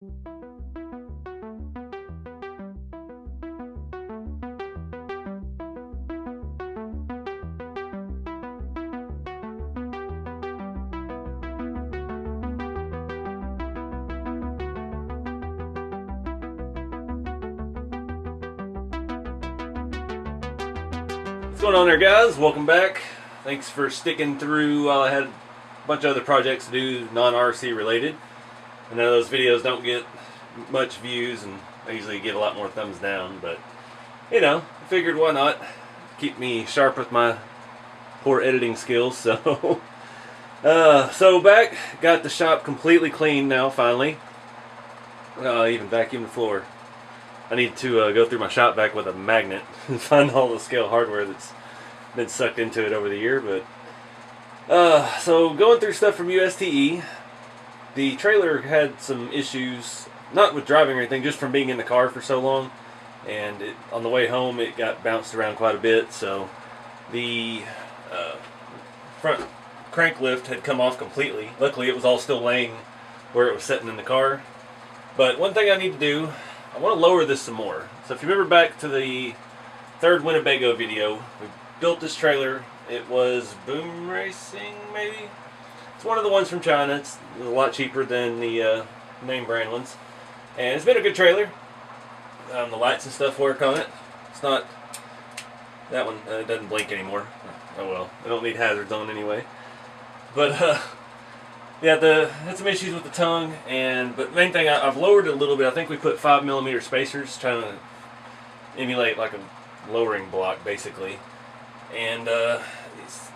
What's going on there, guys? Welcome back. Thanks for sticking through while I had a bunch of other projects to do, non-RC related. I know those videos don't get much views and I usually get a lot more thumbs down, but you know, I figured why not keep me sharp with my poor editing skills. So so back, got the shop completely clean now finally. Even vacuumed the floor. I need to go through my shop vac with a magnet and find all the scale hardware that's been sucked into it over the year. But so going through stuff from USTE, the trailer had some issues, not with driving or anything, just from being in the car for so long. And on the way home, it got bounced around quite a bit. So the front crank lift had come off completely. Luckily, it was all still laying where it was sitting in the car. But one thing I need to do, I want to lower this some more. So if you remember back to the third Winnebago video, we built this trailer. It was Boom Racing, maybe? It's one of the ones from China. It's a lot cheaper than the name brand ones. And it's been a good trailer. The lights and stuff work on it. It's not, that one doesn't blink anymore. Oh well, I don't need hazards on anyway. But yeah, had some issues with the tongue, but main thing, I've lowered it a little bit. I think we put 5mm spacers, trying to emulate like a lowering block, basically. And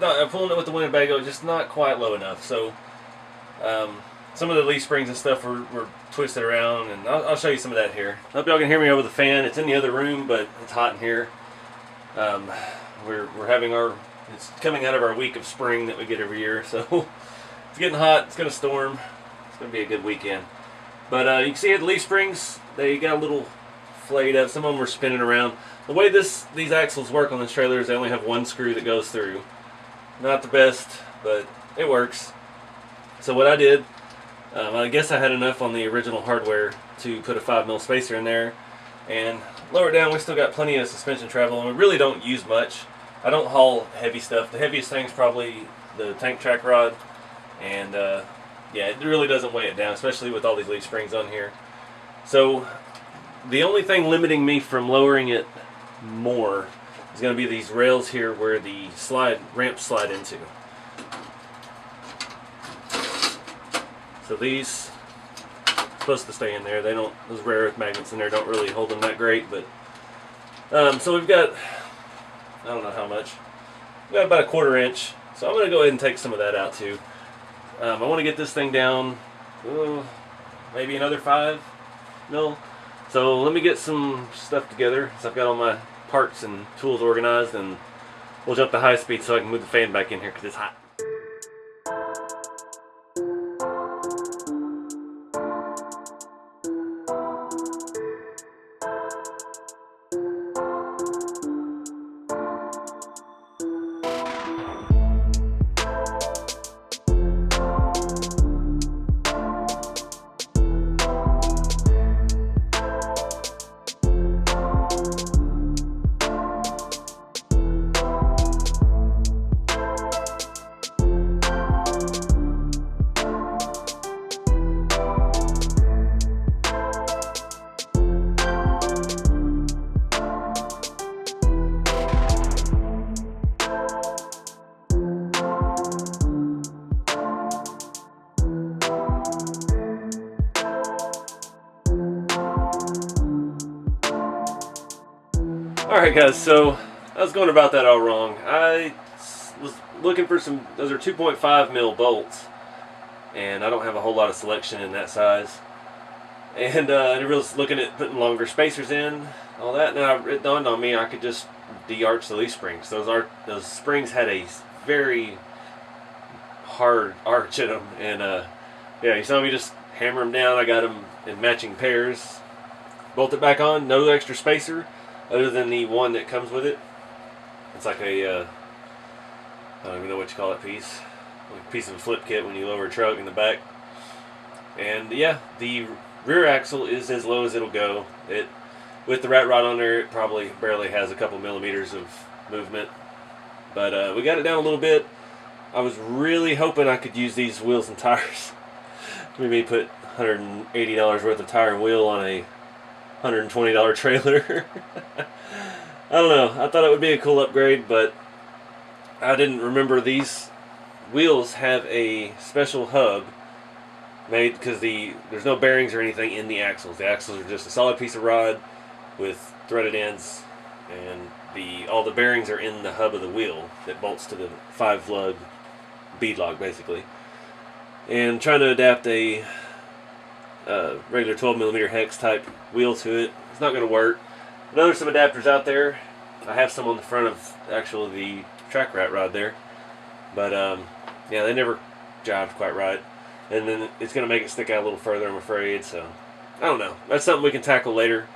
I'm pulling it with the Winnebago, just not quite low enough. So some of the leaf springs and stuff were twisted around, and I'll show you some of that here. I hope y'all can hear me over the fan. It's in the other room, but it's hot in here. We're having it's coming out of our week of spring that we get every year, so. It's getting hot, it's going to storm, it's going to be a good weekend. But you can see the leaf springs, they got a little flayed up, some of them were spinning around. The way these axles work on this trailer is they only have one screw that goes through. Not the best, but it works. So what I did, I guess I had enough on the original hardware to put a 5mm spacer in there. And lower down, we still got plenty of suspension travel, and we really don't use much. I don't haul heavy stuff. The heaviest thing is probably the tank track rod. And yeah, it really doesn't weigh it down, especially with all these leaf springs on here. So the only thing limiting me from lowering it more is going to be these rails here where the ramps slide into. So these are supposed to stay in there. They don't, those rare earth magnets in there don't really hold them that great. But so we've got, I don't know how much, we've got about 1/4 inch. So I'm going to go ahead and take some of that out too. I want to get this thing down, maybe another 5mm. So let me get some stuff together. So I've got all my parts and tools organized, and we'll jump to high speed so I can move the fan back in here because it's hot. Alright guys, so I was going about that all wrong. I was looking for some, those are 2.5mm bolts, and I don't have a whole lot of selection in that size. And I was looking at putting longer spacers in, all that, and it dawned on me I could just de-arch the leaf springs. Those springs had a very hard arch in them, and yeah, you saw me just hammer them down. I got them in matching pairs, bolt it back on, no extra spacer other than the one that comes with it. It's like a I don't even know what you call that piece, like a piece of a flip kit when you lower a truck in the back. And yeah, the rear axle is as low as it'll go. With the rat rod on there, it probably barely has a couple millimeters of movement. But we got it down a little bit. I was really hoping I could use these wheels and tires. Maybe put $180 worth of tire and wheel on a $120 trailer. I don't know. I thought it would be a cool upgrade, but I didn't remember these wheels have a special hub made because there's no bearings or anything in the axles. The axles are just a solid piece of rod with threaded ends, and all the bearings are in the hub of the wheel that bolts to the 5-lug bead log, basically. And trying to adapt a regular 12mm hex type wheel to it, it's not going to work. I know there's some adapters out there. I have some on the front of the track rat rod there, but yeah, they never jived quite right, and then it's going to make it stick out a little further, I'm afraid. So I don't know. That's something we can tackle later.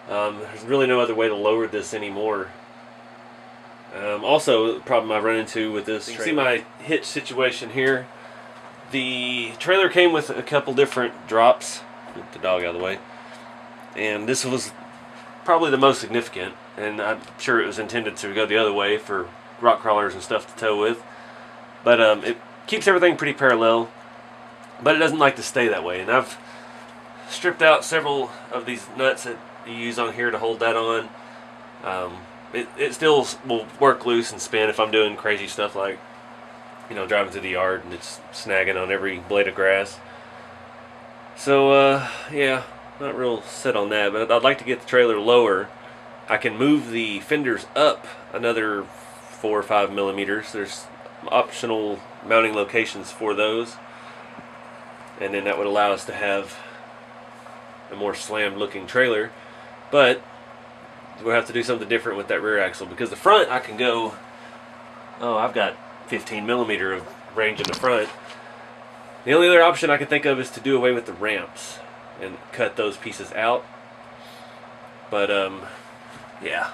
There's really no other way to lower this anymore. Also, the problem I've run into with this, you can see my hitch situation here. The trailer came with a couple different drops. Get the dog out of the way. And this was probably the most significant, and I'm sure it was intended to go the other way for rock crawlers and stuff to tow with. But it keeps everything pretty parallel, but it doesn't like to stay that way. And I've stripped out several of these nuts that you use on here to hold that on. It still will work loose and spin if I'm doing crazy stuff like, driving through the yard and it's snagging on every blade of grass. So yeah, not real set on that, but I'd like to get the trailer lower. I can move the fenders up another 4 or 5 millimeters. There's optional mounting locations for those, and then that would allow us to have a more slammed looking trailer. But we'll have to do something different with that rear axle, because the front I can go, I've got 15mm of range in the front. The only other option I can think of is to do away with the ramps and cut those pieces out. But yeah,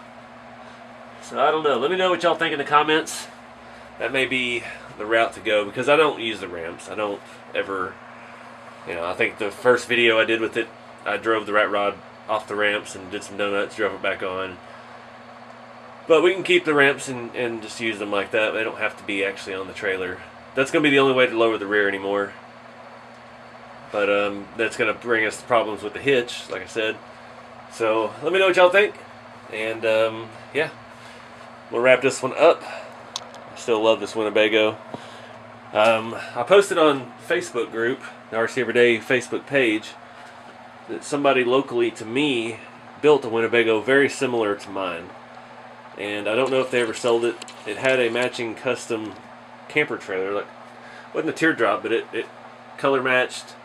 so I don't know. Let me know what y'all think in the comments. That may be the route to go, because I don't use the ramps. I don't ever, I think the first video I did with it, I drove the rat rod off the ramps and did some donuts, drove it back on. But we can keep the ramps and just use them like that. They don't have to be actually on the trailer. That's going to be the only way to lower the rear anymore. But that's going to bring us problems with the hitch, like I said. So let me know what y'all think. And yeah, we'll wrap this one up. I still love this Winnebago. I posted on Facebook group, the RC Everyday Facebook page, that somebody locally to me built a Winnebago very similar to mine. And I don't know if they ever sold it. It had a matching custom camper trailer. Like, wasn't a teardrop, but it color matched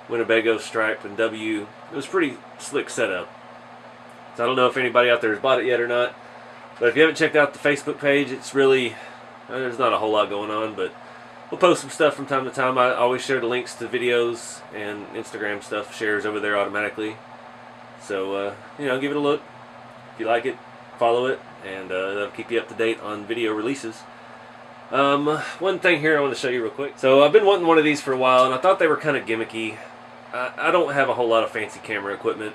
Winnebago stripe and W. It was pretty slick setup. So I don't know if anybody out there has bought it yet or not. But if you haven't checked out the Facebook page, it's really, there's not a whole lot going on, but we'll post some stuff from time to time. I always share the links to videos, and Instagram stuff shares over there automatically. So, give it a look. If you like it, follow it, and that'll keep you up to date on video releases. One thing here I want to show you real quick. So I've been wanting one of these for a while, and I thought they were kind of gimmicky. I don't have a whole lot of fancy camera equipment,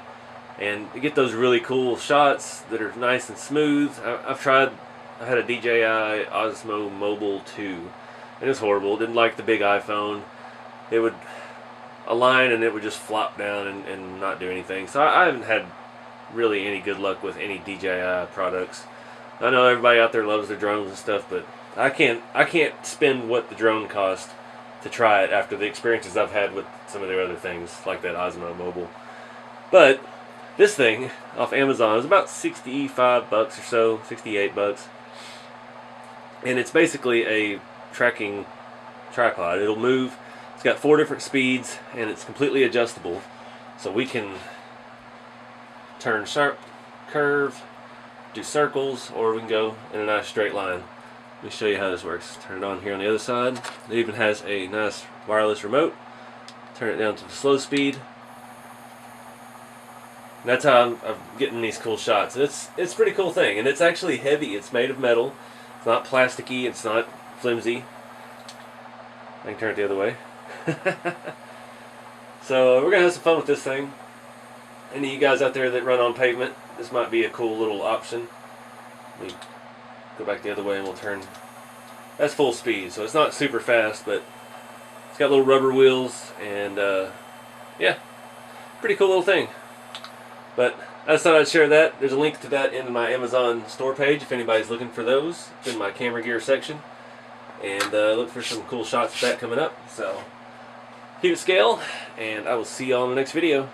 and to get those really cool shots that are nice and smooth, I've tried. I had a DJI Osmo Mobile 2. It was horrible. It didn't like the big iPhone. It would align and it would just flop down and not do anything. So I haven't had really any good luck with any DJI products. I know everybody out there loves their drones and stuff, but I can't spend what the drone cost to try it after the experiences I've had with some of their other things, like that Osmo Mobile. But this thing off Amazon is about $65 or so, $68. And it's basically a tracking tripod. It'll move. It's got 4 different speeds, and it's completely adjustable, so we can turn sharp, curve, do circles, or we can go in a nice straight line. Let me show you how this works. Turn it on here on the other side. It even has a nice wireless remote. Turn it down to the slow speed. And that's how I'm getting these cool shots. It's a pretty cool thing, and it's actually heavy. It's made of metal. It's not plasticky. It's not flimsy. I can turn it the other way. So we're gonna have some fun with this thing. Any of you guys out there that run on pavement, this might be a cool little option. Let me go back the other way and we'll turn. That's full speed, so it's not super fast, but it's got little rubber wheels and yeah, pretty cool little thing. But I just thought I'd share that. There's a link to that in my Amazon store page if anybody's looking for those. It's in my camera gear section. And look for some cool shots of that coming up. So keep it scale, and I will see you all in the next video.